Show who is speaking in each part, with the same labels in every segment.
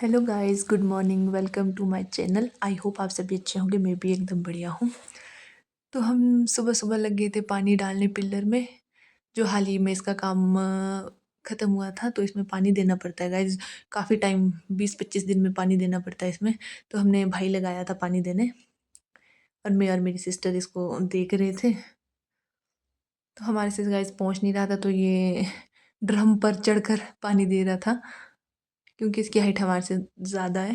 Speaker 1: Hello guys, good morning. Welcome to my channel. I hope आप सभी अच्छे होंगे। मैं भी एकदम बढ़िया हूँ। तो हम सुबह सुबह लग गए थे पानी डालने पिल्लर में। जो हाल ही में इसका काम ख़त्म हुआ था, तो इसमें पानी देना पड़ता है गाइस। काफ़ी टाइम, 20-25 दिन में पानी देना पड़ता है इसमें। तो हमने भाई लगाया था पानी देने, और मैं और मेरी सिस्टर इसको देख रहे थे। तो हमारे से गाइस पहुँच नहीं रहा था, तो ये ड्रम पर चढ़कर पानी दे रहा था, क्योंकि इसकी हाइट हमारे से ज़्यादा है।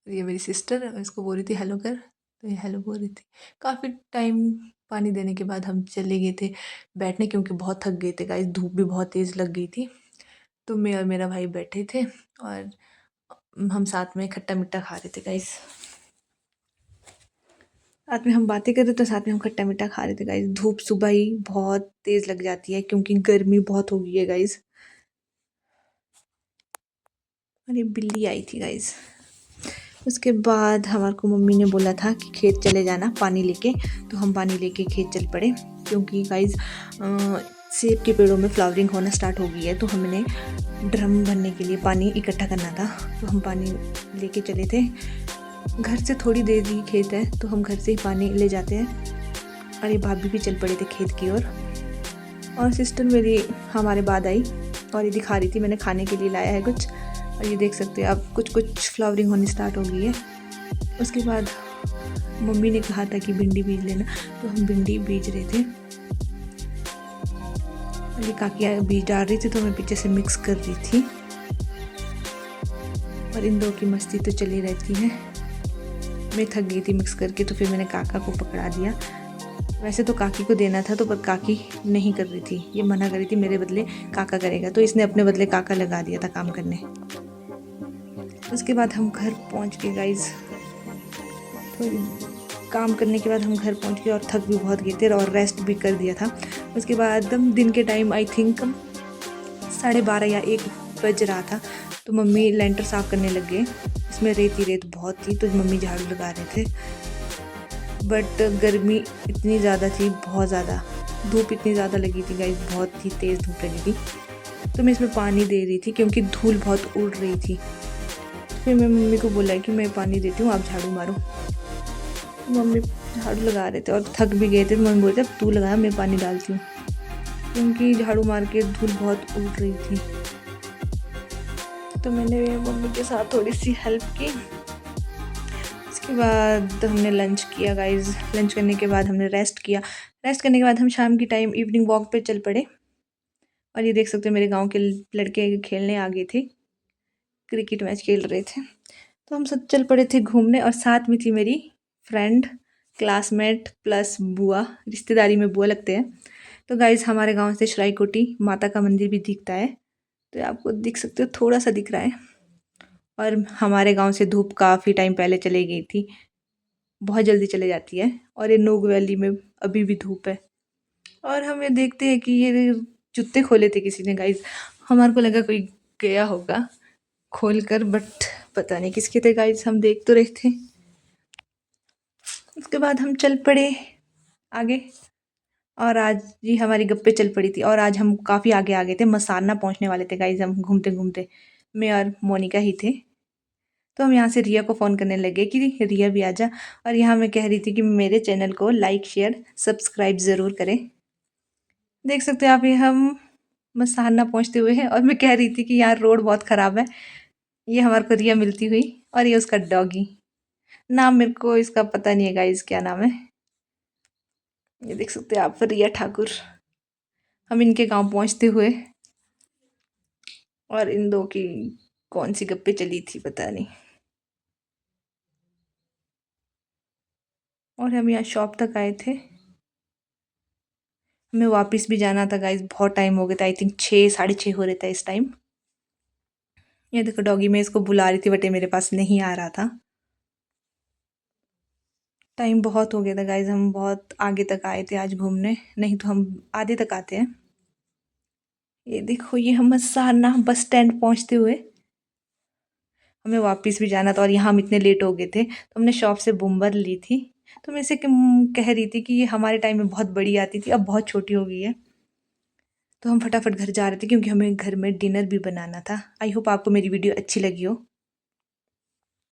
Speaker 1: ये मेरी सिस्टर इसको बोल रही थी हेलो कर, तो ये हेलो बोल रही थी। काफ़ी टाइम पानी देने के बाद हम चले गए थे बैठने, क्योंकि बहुत थक गए थे गाइस। धूप भी बहुत तेज़ लग गई थी। तो मैं और मेरा भाई बैठे थे, और हम साथ में खट्टा मीठा खा रहे थे गाइस। साथ में हम बातें कर रहे थे, तो साथ में हम खट्टा मीठा खा रहे थे गाइस। धूप सुबह ही बहुत तेज़ लग जाती है, क्योंकि गर्मी बहुत हो गई है गाइस। और ये बिल्ली आई थी गाइस। उसके बाद हमारे को मम्मी ने बोला था कि खेत चले जाना पानी लेके। तो हम पानी लेके खेत चल पड़े, क्योंकि गाइस सेब के पेड़ों में फ्लावरिंग होना स्टार्ट हो गई है। तो हमने ड्रम भरने के लिए पानी इकट्ठा करना था, तो हम पानी लेके चले थे। घर से थोड़ी देर ही खेत है, तो हम घर से ही पानी ले जाते हैं। और ये भाभी भी चल पड़े थे खेत की ओर, और सिस्टर मेरी हमारे बाद आई, और ये दिखा रही थी मैंने खाने के लिए लाया है कुछ। और ये देख सकते हैं आप, कुछ कुछ फ्लावरिंग होनी स्टार्ट हो गई है। उसके बाद मम्मी ने कहा था कि भिंडी बीज लेना, तो हम भिंडी बीज रहे थे। और ये काकी बीज डाल रही थी, तो मैं पीछे से मिक्स कर रही थी। और इन दो की मस्ती तो चली रहती है। मैं थक गई थी मिक्स करके, तो फिर मैंने काका को पकड़ा दिया। वैसे तो काकी को देना था, तो पर काकी नहीं कर रही थी, ये मना कर रही थी मेरे बदले काका करेगा। तो इसने अपने बदले काका लगा दिया था काम करने। उसके बाद हम घर पहुंच गए गाइस। थोड़ी काम करने के बाद हम घर पहुंच गए, और थक भी बहुत गए थे, और रेस्ट भी कर दिया था। उसके बाद दिन के टाइम आई थिंक 12:30 या 1 बज रहा था। तो मम्मी लेंटर साफ़ करने लग गए। इसमें रेत ही रेत बहुत थी, तो मम्मी झाड़ू लगा रहे थे। बट गर्मी इतनी ज़्यादा थी, बहुत ज़्यादा। धूप इतनी ज़्यादा लगी थी गाइस, बहुत ही तेज़ धूप लगी थी। तो मैं इसमें पानी दे रही थी, क्योंकि धूल बहुत उड़ रही थी। फिर मैं मम्मी को बोला कि मैं पानी देती हूँ, आप झाड़ू मारो। मम्मी झाड़ू लगा रहे थे और थक भी गए थे। मम्मी बोलते अब तू लगा, मैं पानी डालती हूँ, क्योंकि झाड़ू मार के धूल बहुत उड़ रही थी। तो मैंने मम्मी के साथ थोड़ी सी हेल्प की। उसके बाद हमने लंच किया गाइस। लंच करने के बाद हमने रेस्ट किया। रेस्ट करने के बाद हम शाम की टाइम इवनिंग वॉक पे चल पड़े। और ये देख सकते हैं मेरे गांव के लड़के खेलने आ गए थे, क्रिकेट मैच खेल रहे थे। तो हम सब चल पड़े थे घूमने, और साथ में थी मेरी फ्रेंड, क्लासमेट प्लस बुआ। रिश्तेदारी में बुआ लगते हैं। तो गाइस हमारे गांव से श्राईकोटी माता का मंदिर भी दिखता है, तो आपको दिख सकते हो, थोड़ा सा दिख रहा है। और हमारे गांव से धूप काफ़ी टाइम पहले चली गई थी, बहुत जल्दी चले जाती है। और ये नोग वैली में अभी भी धूप है। और हम ये देखते हैं कि ये जूते खोले थे किसी ने गाइस। हमारे को लगा कोई गया होगा खोल कर, बट पता नहीं किसके थे गाइस। हम देख तो रहे थे। उसके बाद हम चल पड़े आगे, और आज जी हमारी गप्पे चल पड़ी थी। और आज हम काफ़ी आगे आ गए थे, मसारना पहुंचने वाले थे गाइस। हम घूमते घूमते, मैं और मोनिका ही थे। तो हम यहाँ से रिया को फ़ोन करने लगे कि रिया भी आ जा। और यहाँ मैं कह रही थी कि मेरे चैनल को लाइक शेयर सब्सक्राइब ज़रूर करें। देख सकते हैं आप, ये हम मसारना पहुँचते हुए हैं, और मैं कह रही थी कि यार रोड बहुत ख़राब है। ये हमारे को रिया मिलती हुई, और ये उसका डॉगी। नाम मेरे को इसका पता नहीं है गाइस, क्या नाम है। ये देख सकते हैं आप, रिया ठाकुर। हम इनके गांव पहुंचते हुए, और इन दो की कौन सी गप्पे चली थी पता नहीं। और हम यहाँ शॉप तक आए थे। हमें वापस भी जाना था गाइस, बहुत टाइम हो गया था। आई थिंक 6, 6:30 हो रहे था इस टाइम। ये देखो डॉगी, मैं इसको बुला रही थी बट ये मेरे पास नहीं आ रहा था। टाइम बहुत हो गया था गाइस, हम बहुत आगे तक आए थे आज घूमने, नहीं तो हम आधे तक आते हैं। ये देखो, ये हम मसारना बस स्टैंड पहुंचते हुए, हमें वापस भी जाना था। और यहाँ हम इतने लेट हो गए थे, तो हमने शॉप से बुम्बर ली थी। तो मैं इसे कह रही थी कि ये हमारे टाइम में बहुत बड़ी आती थी, अब बहुत छोटी हो गई है। तो हम फटाफट घर जा रहे थे, क्योंकि हमें घर में डिनर भी बनाना था। आई होप आपको मेरी वीडियो अच्छी लगी हो।